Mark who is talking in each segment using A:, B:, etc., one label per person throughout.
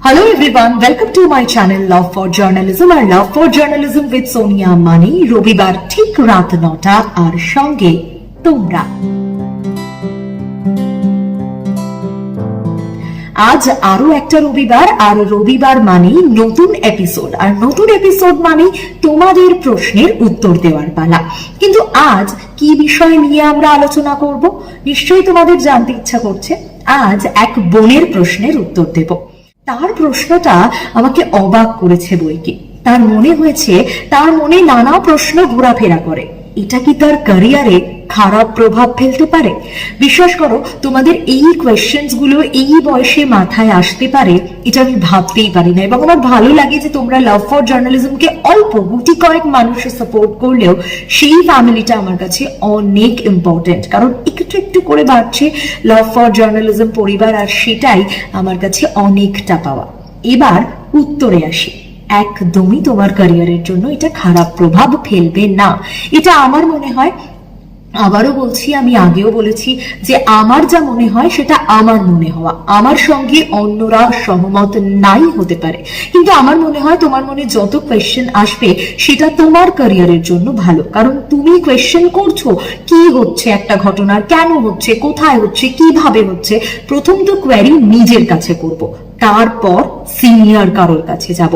A: Hello everyone, welcome to my channel Love for Journalism or Love for Journalism with Sonia Mani. রবিবার ঠিক রাত 9টা আর সঙ্গে তোমরা। আজ আরো একটা রবিবার, আর রবিবার মানে নতুন এপিসোড, আর নতুন এপিসোড মানে তোমাদের প্রশ্নের উত্তর দেওয়ার পালা। কিন্তু আজ কি বিষয় নিয়ে আমরা আলোচনা করব নিশ্চয়ই তোমাদের জানতে ইচ্ছা করছে। আজ এক বোনের প্রশ্নের উত্তর দেব। তার প্রশ্নটা আমাকে অবাক করেছে বইকে। তার মনে হয়েছে, তার মনে নানা প্রশ্ন ঘোরাফেরা করে। এটা কি তার ক্যারিয়ারে খারাপ প্রভাব ফেলতে পারে? বিশ্বাস করো, তোমাদের এই কোয়েশ্চেন্স গুলো এই বয়সে মাথায় আসতে পারে এটা আমি ভাবতেই পারি না। এবং আমার ভালো লাগে যে তোমরা লাভ ফর জার্নালিজমকে অল্প গুটি কয়েক মানুষের সাপোর্ট করলেও সেই ফ্যামিলিটা আমার কাছে অনেক ইম্পর্টেন্ট, কারণ একটু একটু করে বাড়ছে লাভ ফর জার্নালিজম পরিবার, আর সেটাই আমার কাছে অনেকটা পাওয়া। এবার উত্তরে আসি। একদমই তোমার ক্যারিয়ারের জন্য এটা খারাপ প্রভাব ফেলবে না, এটা আমার মনে হয়। আবারও বলছি, আমি আগেও বলেছি যে আমার যা মনে হয় সেটা আমার মনে হওয়া, আমার সঙ্গে অন্যরা সহমত নাই হতে পারে, কিন্তু আমার মনে হয় তোমার মনে যত কোয়েশ্চেন আসবে সেটা তোমার ক্যারিয়ারের জন্য ভালো। কারণ তুমি কোয়েশ্চেন করছো কি হচ্ছে একটা ঘটনার, কেন হচ্ছে, কোথায় হচ্ছে, কিভাবে হচ্ছে। প্রথম তো কোয়েরি নিজের কাছে করব, তারপর সিনিয়র কারোর কাছে যাব।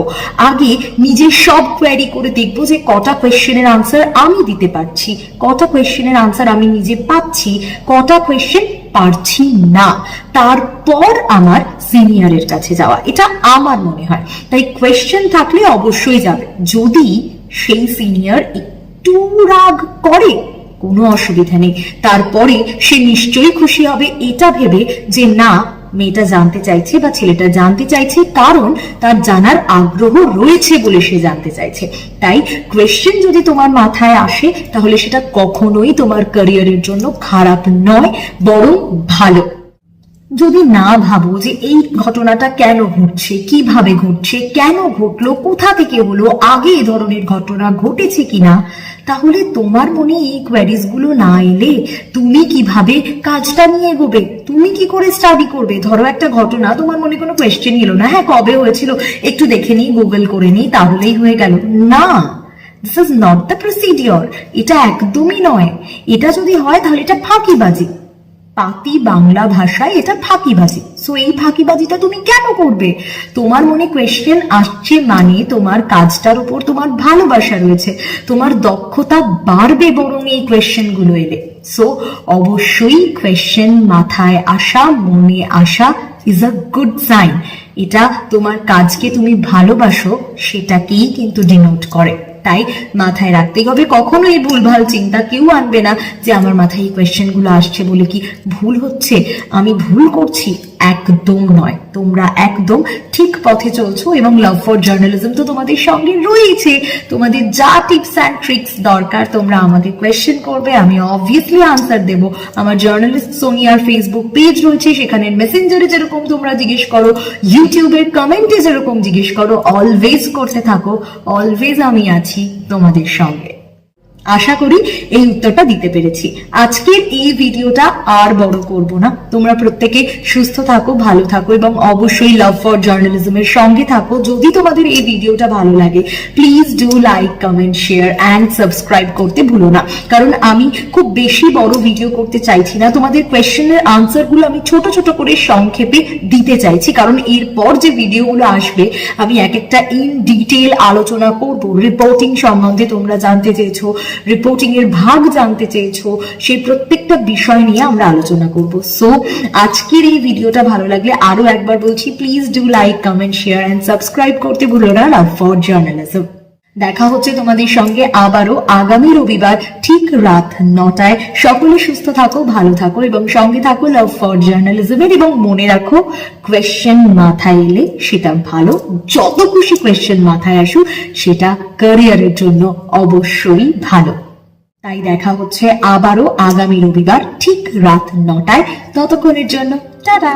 A: আগে নিজের সব কোয়েরি করে দেখবো যে কটা কোয়েশ্চেনের আনসার আমি দিতে পারছি, কটা কোয়েশ্চেনের আনসার আমি নিজে পাচ্ছি, কটা কোয়েশ্চেন পারছি না, তারপর আমার সিনিয়রের কাছে যাওয়া। এটা আমার মনে হয়। তাই কোয়েশ্চেন থাকলে অবশ্যই যাবে। যদি সেই সিনিয়র একটু রাগ করে কোনো অসুবিধা নেই, তারপরে সে নিশ্চয়ই খুশি হবে এটা ভেবে যে না, মেয়েটা জানতে চাইছে বা ছেলেটা জানতে চাইছে, কারণ তার জানার আগ্রহ রয়েছে বলে সে জানতে চাইছে। তাই কোয়েশ্চেন যদি তোমার মাথায় আসে তাহলে সেটা কখনোই তোমার ক্যারিয়ারের জন্য খারাপ নয়, বরং ভালো। যদি না ভাবো যে এই ঘটনাটা কেন ঘটছে, কিভাবে ঘটছে, কেন ঘটলো, কোথা থেকে হলো, আগে এ ধরনের ঘটনা ঘটেছে কিনা, তাহলে তোমার মনে এই কোয়েরিজ গুলো না এলে তুমি কিভাবে কাজটা নিয়ে এগোবে, তুমি কি করে স্টাডি করবে? ধরো একটা ঘটনা, তোমার মনে কোনো কোয়েশ্চেন এলো না, হ্যাঁ কবে হয়েছিল একটু দেখে নিই, গুগল করে নিই, তাহলেই হয়ে গেল না। This is not the procedure. এটা একদমই নয়। এটা যদি হয় তাহলে এটা ফাঁকিবাজি। পাতি বাংলা ভাষায় এটা ফাঁকিবাজি। সো এই ফাঁকিবাজিটা তুমি কেন করবে? তোমার মনে কোয়েশ্চেন আসছে মানে তোমার কাজটার উপর তোমার ভালোবাসা রয়েছে, তোমার দক্ষতা বাড়বে বরং এই কোয়েশ্চেন গুলো এলে। সো অবশ্যই কোয়েশ্চেন মাথায় আসা, মনে আসা ইজ আ গুড সাইন। এটা তোমার কাজকে তুমি ভালোবাসো সেটাকেই কিন্তু ডিনোট করে। তাই মাথায় রাখতে হবে, কখনো এই ভুলভাল চিন্তা কেউ আনবে না যে আমার মাথায় এই কোয়েশ্চেন গুলো আসছে বলে কি ভুল হচ্ছে, আমি ভুল করছি। একদম নয়, তোমরা একদম ঠিক পথে চলছো এবং লাভ ফর জার্নালিজম তো তোমাদের সঙ্গে রয়েছে। তোমাদের যা টিপস অ্যান্ড ট্রিক্স দরকার তোমরা আমাকে কোয়েশ্চেন করবে, আমি অবভিয়াসলি আনসার দেব। আমার জার্নালিস্ট সোনিয়ার ফেসবুক পেজ রয়েছে, সেখানে মেসেঞ্জারে যেরকম তোমরা জিজ্ঞেস করো, ইউটিউবের কমেন্টে যেরকম জিজ্ঞেস করো, অলওয়েজ করতে থাকো, অলওয়েজ আমি আছি তোমাদের সঙ্গে। আশা করি এই উত্তরটা দিতে পেরেছি। আজকের এই ভিডিওটা আর বড় করব না। তোমরা প্রত্যেকে সুস্থ থাকো, ভালো থাকো এবং অবশ্যই লাভ ফর জার্নালিজমের সঙ্গে থাকো। যদি তোমাদের এই ভিডিওটা ভালো লাগে please do like, comment, share and subscribe করতে ভুলো না, কারণ আমি খুব বেশি বড় ভিডিও করতে চাইছি না। তোমাদের কোয়েশ্চেনের আনসার গুলো আমি ছোট ছোট করে সংক্ষেপে দিতে চাইছি, কারণ এরপর যে ভিডিওগুলো আসবে আমি এক একটা ইন ডিটেল আলোচনা করব। রিপোর্টিং সম্বন্ধে তোমরা জানতে চেয়েছো, রিপোর্টিং এর ভাগ জানতে চেয়েছো, সেই প্রত্যেকটা বিষয় নিয়ে আমরা আলোচনা করব। সো আজকের এই ভিডিওটা ভালো লাগলে আরো একবার বলছি, please do like, comment, share and subscribe করতে ভুলো না লাভ ফর জার্নালিজম। দেখা হচ্ছে তোমাদের সঙ্গে আবারও আগামী রবিবার ঠিক রাত 9টায়। সকলে সুস্থ থাকো, ভালো থাকো এবং সঙ্গে থাকো লাভ ফর জার্নালিজমের। এবং মনে রাখো, কোয়েশ্চেন মাথায় এলে সেটা ভালো, যত খুশি কোয়েশ্চেন মাথায় আসুক সেটা ক্যারিয়ারের জন্য অবশ্যই ভালো। তাই দেখা হচ্ছে আবারও আগামী রবিবার ঠিক রাত 9টায়। ততক্ষণের জন্য টাটা।